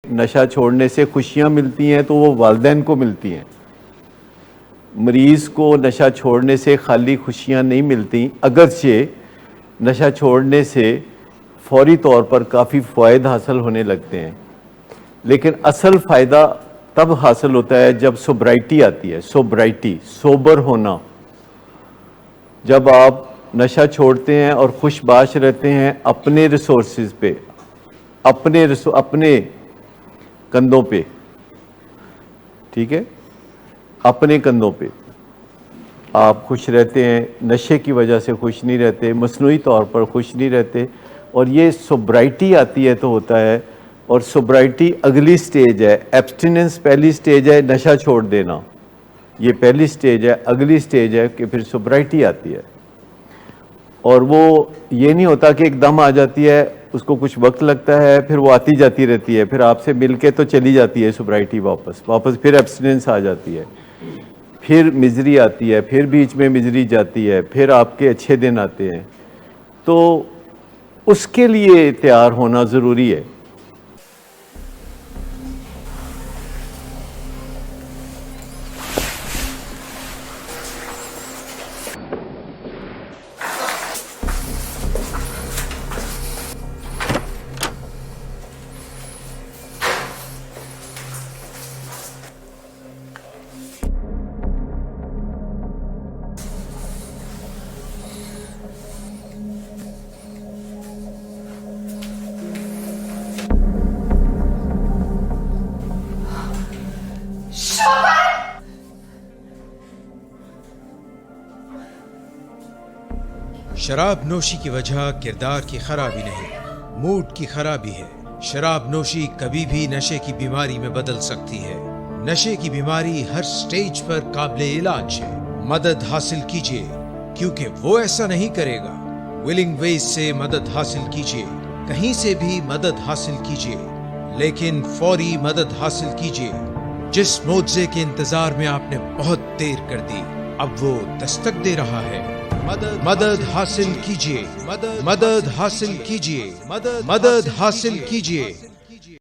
نشہ چھوڑنے سے خوشیاں ملتی ہیں تو وہ والدین کو ملتی ہیں. مریض کو نشہ چھوڑنے سے خالی خوشیاں نہیں ملتی، اگرچہ نشہ چھوڑنے سے فوری طور پر کافی فوائد حاصل ہونے لگتے ہیں، لیکن اصل فائدہ تب حاصل ہوتا ہے جب سوبرائٹی آتی ہے. سوبرائٹی، سوبر ہونا. جب آپ نشہ چھوڑتے ہیں اور خوش باش رہتے ہیں اپنے ریسورسز پہ، اپنے کندھوں پہ، ٹھیک ہے، اپنے کندھوں پہ آپ خوش رہتے ہیں، نشے کی وجہ سے خوش نہیں رہتے، مصنوعی طور پر خوش نہیں رہتے. اور یہ سوبرائٹی آتی ہے تو ہوتا ہے. اور سوبرائٹی اگلی سٹیج ہے. ایبسٹیننس پہلی سٹیج ہے، نشہ چھوڑ دینا یہ پہلی سٹیج ہے. اگلی سٹیج ہے کہ پھر سوبرائٹی آتی ہے. اور وہ یہ نہیں ہوتا کہ ایک دم آ جاتی ہے، اس کو کچھ وقت لگتا ہے، پھر وہ آتی جاتی رہتی ہے، پھر آپ سے مل کے تو چلی جاتی ہے سوبرائٹی، واپس پھر ایبسٹیننس آ جاتی ہے، پھر مزری آتی ہے، پھر بیچ میں مزری جاتی ہے، پھر آپ کے اچھے دن آتے ہیں. تو اس کے لیے تیار ہونا ضروری ہے. شراب نوشی کی وجہ کردار کی خرابی نہیں، موڈ کی خرابی ہے. شراب نوشی کبھی بھی نشے کی بیماری میں بدل سکتی ہے. نشے کی بیماری ہر سٹیج پر قابل علاج ہے. مدد حاصل کیجیے کیونکہ وہ ایسا نہیں کرے گا. ولنگ ویز سے مدد حاصل کیجیے، کہیں سے بھی مدد حاصل کیجیے، لیکن فوری مدد حاصل کیجیے. جس معجزے کے انتظار میں آپ نے بہت دیر کر دی، اب وہ دستک دے رہا ہے. مدد حاصل کیجیے، مدد حاصل کیجیے، مدد حاصل کیجیے.